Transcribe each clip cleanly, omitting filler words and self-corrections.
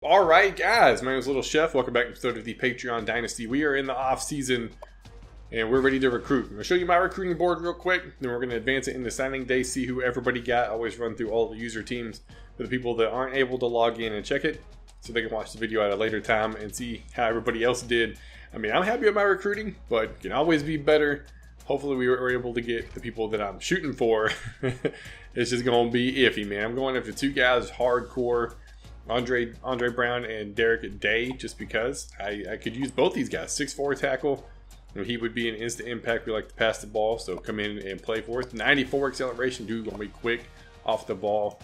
Alright guys, my name is Little Chef. Welcome back to episode of the Patreon Dynasty. We are in the off season and we're ready to recruit. I'm going to show you my recruiting board real quick, then we're going to advance it into signing day, see who everybody got. I always run through all the user teams for the people that aren't able to log in and check it so they can watch the video at a later time and see how everybody else did. I mean, I'm happy with my recruiting, but it can always be better. Hopefully we were able to get the people that I'm shooting for. It's just going to be iffy, man. I'm going after two guys hardcore. Andre Brown and Derek Day, just because I could use both these guys. 6'4" tackle, and he would be an instant impact. We like to pass the ball, so come in and play for us. 94 acceleration, dude, gonna be quick off the ball.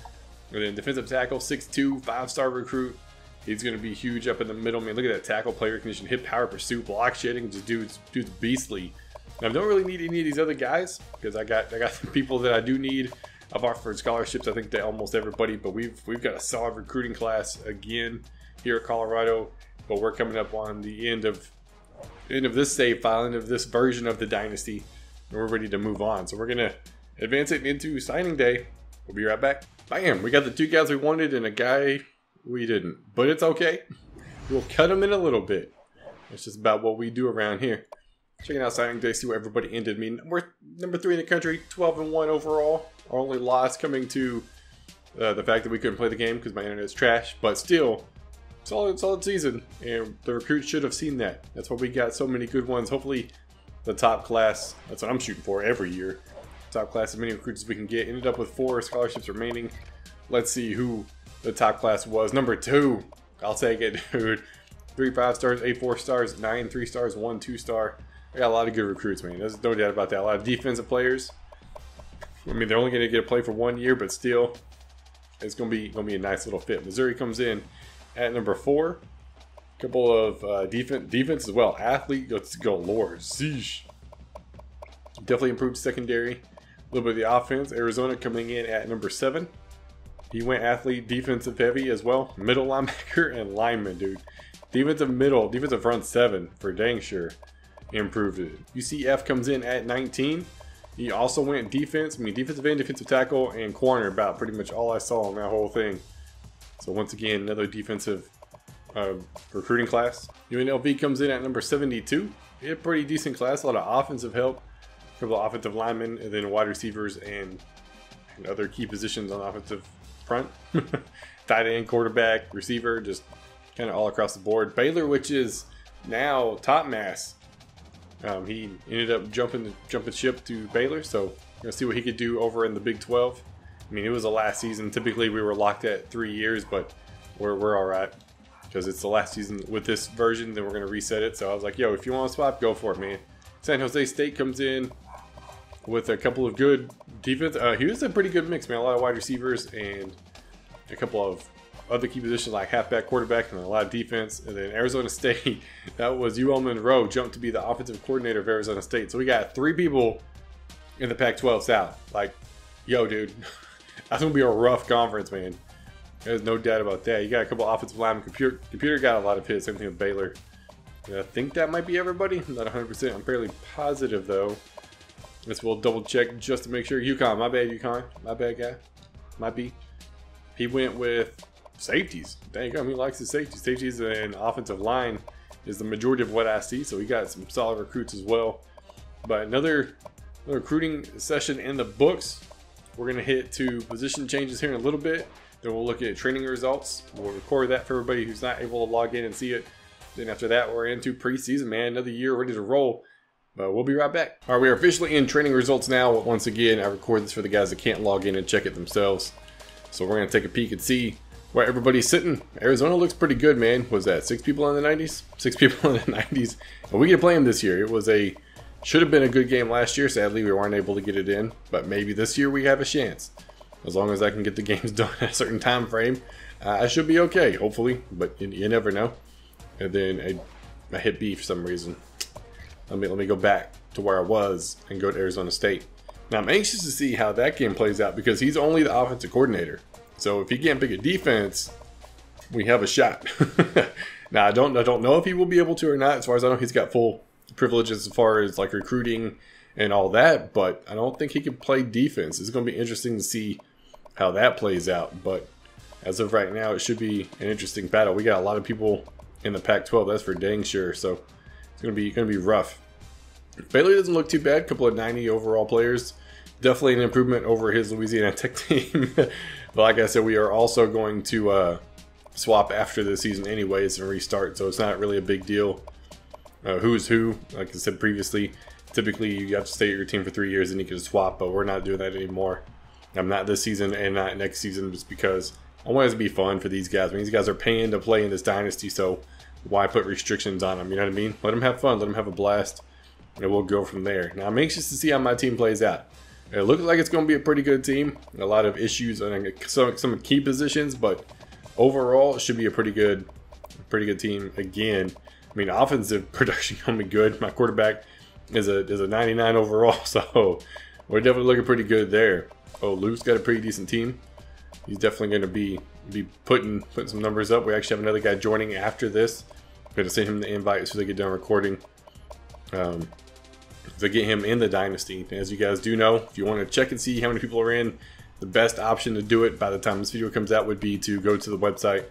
And then defensive tackle, 6'2", 5-star recruit. He's gonna be huge up in the middle, man. Look at that tackle, play recognition, hit, power, pursuit, block shedding. Just dude's beastly. Now I don't really need any of these other guys because I got the people that I do need. I've offered scholarships, I think, to almost everybody, but we've got a solid recruiting class again here at Colorado. But we're coming up on the end of this save file, end of this version of the Dynasty, and we're ready to move on. So we're gonna advance it into signing day. We'll be right back. Bam! We got the two guys we wanted and a guy we didn't, but it's okay. We'll cut them in a little bit. It's just about what we do around here. Checking out signing day, see where everybody ended. I mean, we're number 3 in the country, 12-1 overall. Our only loss coming to the fact that we couldn't play the game because my internet's trash. But still, solid season, and the recruits should have seen that. That's why we got so many good ones. Hopefully, the top class. That's what I'm shooting for every year. Top class, as many recruits as we can get. Ended up with 4 scholarships remaining. Let's see who the top class was. Number 2, I'll take it, dude. 3 5-stars, 8 4-stars, 9 3-stars, 1 2-star. I got a lot of good recruits, man. There's no doubt about that. A lot of defensive players. I mean, they're only going to get a play for 1 year, but still, it's going to be a nice little fit. Missouri comes in at number 4. A couple of defense as well. Athlete, let's go, Lord. Sheesh. Definitely improved secondary. A little bit of the offense. Arizona coming in at number 7. He went athlete, defensive heavy as well. Middle linebacker and lineman, dude. Defensive front 7 for dang sure. Improved it. UCF comes in at 19. He also went defense. I mean, defensive end, defensive tackle, and corner. About pretty much all I saw in that whole thing. So once again, another defensive recruiting class. UNLV comes in at number 72. He had a pretty decent class. A lot of offensive help. A couple of offensive linemen, and then wide receivers and other key positions on the offensive front. Tight end, quarterback, receiver, just kind of all across the board. Baylor, which is now top mass. He ended up jumping ship to Baylor, so we're gonna see what he could do over in the Big 12. I mean, it was the last season. Typically, we were locked at 3 years, but we're all right because it's the last season with this version. Then we're gonna reset it. So I was like, "Yo, if you want to swap, go for it, man." San Jose State comes in with a couple of good defense. He was a pretty good mix, man. A lot of wide receivers and a couple of other key positions like halfback, quarterback, and a lot of defense. And then Arizona State, that was UL Monroe, jumped to be the offensive coordinator of Arizona State. So we got 3 people in the Pac-12 South. Like, yo, dude, that's gonna be a rough conference, man. There's no doubt about that. You got a couple offensive linemen. Computer got a lot of hits. Same thing with Baylor. And I think that might be everybody. I'm not 100%. I'm fairly positive though. Guess we'll double check just to make sure. UConn, my bad, UConn, my bad guy. Might be. He went with safeties. There you go. He likes his safeties. Safeties and offensive line is the majority of what I see. So we got some solid recruits as well. But another recruiting session in the books. We're going to hit to position changes here in a little bit. Then we'll look at training results. We'll record that for everybody who's not able to log in and see it. Then after that, we're into preseason, man. Another year ready to roll. But we'll be right back. All right, we are officially in training results now. Once again, I record this for the guys that can't log in and check it themselves. So we're going to take a peek and see where everybody's sitting. Arizona looks pretty good, man. Was that 6 people in the 90s? 6 people in the 90s. And we get to play them this year. It was should have been a good game last year. Sadly, we weren't able to get it in. But maybe this year we have a chance. As long as I can get the games done at a certain time frame, I should be okay, hopefully. But you never know. And then I hit B for some reason. Let me go back to where I was and go to Arizona State. Now I'm anxious to see how that game plays out because he's only the offensive coordinator. So if he can't pick a defense, we have a shot. Now I don't know if he will be able to or not. As far as I know, he's got full privileges as far as like recruiting and all that, but I don't think he can play defense. It's going to be interesting to see how that plays out. But as of right now, it should be an interesting battle. We got a lot of people in the Pac-12, that's for dang sure. So it's gonna be rough. Baylor doesn't look too bad. Couple of 90 overall players. Definitely an improvement over his Louisiana Tech team. But like I said, we are also going to swap after the season anyways and restart. So it's not really a big deal. Who's who? Like I said previously, typically you have to stay at your team for 3 years and you can swap. But we're not doing that anymore. I'm not this season and not next season, just because I want it to be fun for these guys. I mean, these guys are paying to play in this dynasty, so why put restrictions on them? You know what I mean? Let them have fun. Let them have a blast. And we'll go from there. Now, I'm anxious to see how my team plays out. It looks like it's going to be a pretty good team. A lot of issues on some key positions, but overall, it should be a pretty good team again. I mean, offensive production going to be good. My quarterback is a 99 overall, so we're definitely looking pretty good there. Oh, Luke's got a pretty decent team. He's definitely going to be putting some numbers up. We actually have another guy joining after this. I'm going to send him the invite so they get done recording. To get him in the dynasty. As you guys do know, if you want to check and see how many people are in, the best option to do it by the time this video comes out would be to go to the website.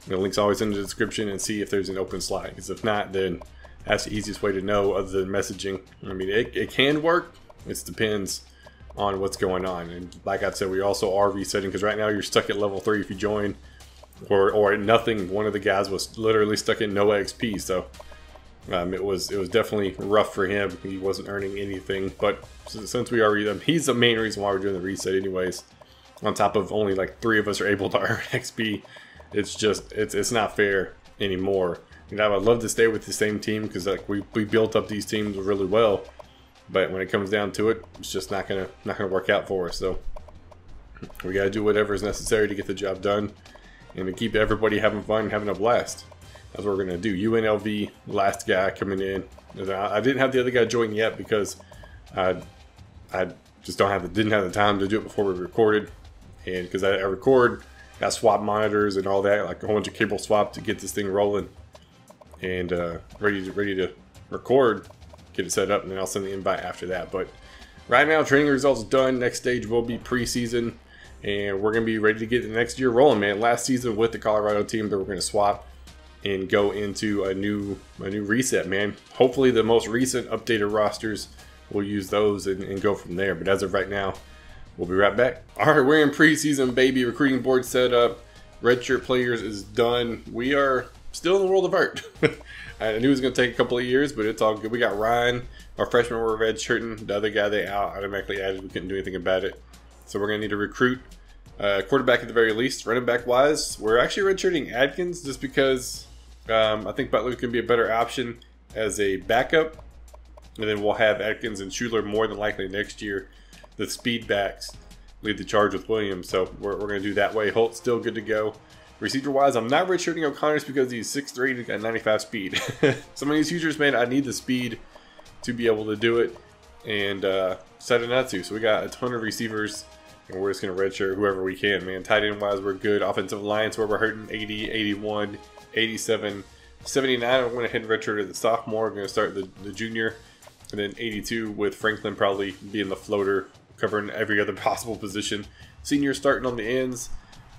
The link's always in the description, and see if there's an open slot. Because if not, then that's the easiest way to know other than messaging. I mean, it can work. It depends on what's going on. And like I said, we also are resetting, because right now you're stuck at level 3 if you join, or at nothing. One of the guys was literally stuck in no XP, so it was definitely rough for him. He wasn't earning anything, but since we are, he's the main reason why we're doing the reset anyways. On top of only like 3 of us are able to earn XP, it's not fair anymore. And I would love to stay with the same team, because like we built up these teams really well, but when it comes down to it, it's just not gonna work out for us. So we gotta do whatever is necessary to get the job done and to keep everybody having fun and having a blast. That's what we're going to do. UNLV, last guy coming in. I didn't have the other guy join yet because I just didn't have the time to do it before we recorded. And because I record, got swap monitors and all that, like a whole bunch of cable swap to get this thing rolling. And ready to record, get it set up, and then I'll send the invite after that. But right now, training results done. Next stage will be preseason. And we're going to be ready to get the next year rolling, man. Last season with the Colorado team that we're going to swap and go into a new reset, man. Hopefully the most recent updated rosters, we'll use those and go from there. But as of right now, we'll be right back. All right, we're in preseason, baby. Recruiting board set up. Redshirt players is done. We are still in the world of art. I knew it was going to take a couple of years, but it's all good. We got Ryan, our freshman, we're redshirting. The other guy they automatically added, we couldn't do anything about it. So we're going to need to recruit quarterback at the very least. Running back wise, we're actually redshirting Adkins just because I think Butler can be a better option as a backup. And then we'll have Adkins and Schuler more than likely next year. The speed backs lead the charge with Williams. So we're going to do that way. Holt's still good to go. Receiver wise, I'm not redshirting O'Connor's because he's 6'3" and he's got 95 speed. Some of these futures, man, I need the speed to be able to do it. And decided not to. So we got a ton of receivers. And we're just going to redshirt whoever we can, man. Tight end wise, we're good. Offensive lines, where we're hurting 80, 81, 87, 79. I went ahead and redshirted the sophomore. I'm going to start the junior. And then 82 with Franklin probably being the floater, covering every other possible position. Senior starting on the ends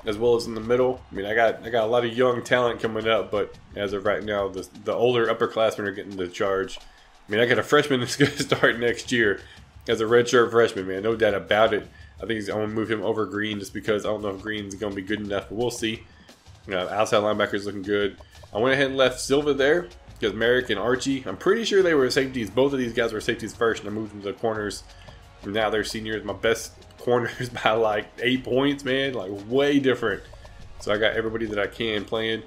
as well as in the middle. I mean, I got a lot of young talent coming up, but as of right now, the older upperclassmen are getting the charge. I mean, I got a freshman that's going to start next year as a redshirt freshman, man. No doubt about it. I think I'm going to move him over Green just because I don't know if Green's going to be good enough, but we'll see. Outside linebacker's looking good. I went ahead and left Silva there because Merrick and Archie, I'm pretty sure they were safeties. Both of these guys were safeties first, and I moved them to the corners. And now they're seniors. My best corners by like 8 points, man. Like way different. So I got everybody that I can playing.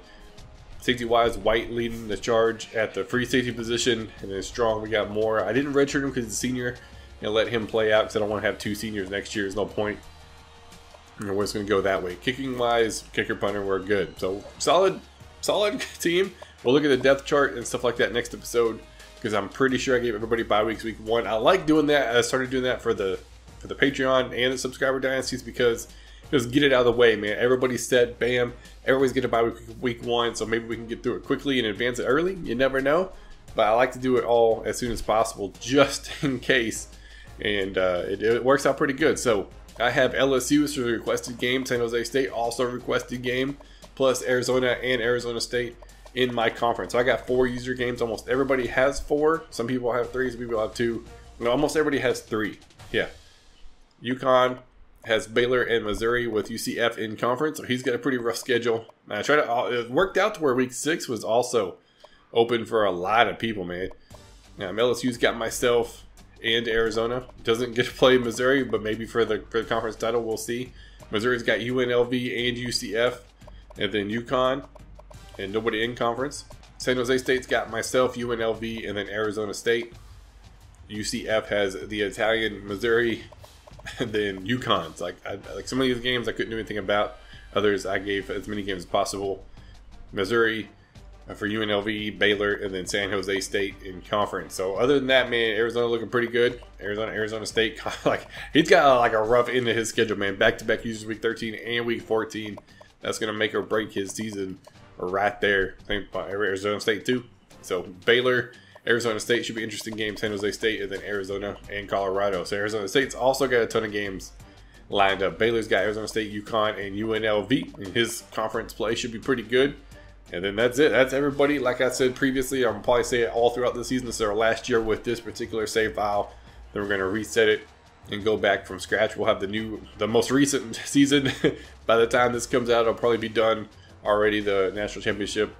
Safety-wise, White leading the charge at the free safety position. And then Strong, we got more. I didn't redshirt him because he's a senior. And let him play out because I don't want to have 2 seniors next year. There's no point. And we're just going to go that way. Kicking wise, kicker, punter, we're good. So solid team. We'll look at the depth chart and stuff like that next episode because I'm pretty sure I gave everybody bye weeks week 1. I like doing that. I started doing that for the Patreon and the subscriber dynasties because just get it out of the way, man. Everybody's set, bam. Everybody's getting a bye week 1, so maybe we can get through it quickly and advance it early. You never know. But I like to do it all as soon as possible just in case. And it works out pretty good. So I have LSU as a requested game, San Jose State also a requested game, plus Arizona and Arizona State in my conference. So I got 4 user games. Almost everybody has 4. Some people have 3, some people have 2. No, almost everybody has 3. Yeah. UConn has Baylor and Missouri with UCF in conference, so he's got a pretty rough schedule. I tried to. It worked out to where week 6 was also open for a lot of people, man. LSU's got myself and Arizona. Doesn't get to play Missouri, but maybe for the conference title, we'll see. Missouri's got UNLV and UCF, and then UConn, and nobody in conference. San Jose State's got myself, UNLV, and then Arizona State. UCF has the Italian, Missouri, and then UConn. Like some of these games I couldn't do anything about. Others I gave as many games as possible. Missouri for UNLV, Baylor, and then San Jose State in conference. So other than that, man, Arizona looking pretty good. Arizona State, like he's got like a rough end of his schedule, man. Back-to-back users week 13 and week 14. That's gonna make or break his season right there. Same Arizona State too. So Baylor, Arizona State should be an interesting game. San Jose State, and then Arizona and Colorado. So Arizona State's also got a ton of games lined up. Baylor's got Arizona State, UConn, and UNLV. And his conference play should be pretty good. And then that's it. That's everybody. Like I said previously, I'm probably say it all throughout the season. This is our last year with this particular save file. Then we're going to reset it and go back from scratch. We'll have the most recent season. By the time this comes out, it'll probably be done already, the national championship.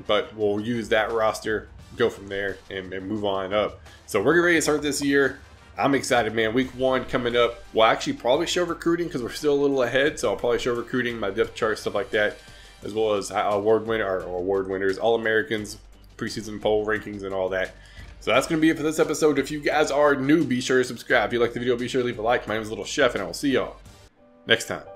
But we'll use that roster, go from there, and move on up. So we're ready to start this year. I'm excited, man. Week 1 coming up. We'll actually probably show recruiting because we're still a little ahead. So I'll probably show recruiting, my depth chart, stuff like that, as well as award winners, All-Americans, preseason poll rankings, and all that. So that's going to be it for this episode. If you guys are new, be sure to subscribe. If you like the video, be sure to leave a like. My name is Little Chef, and I will see y'all next time.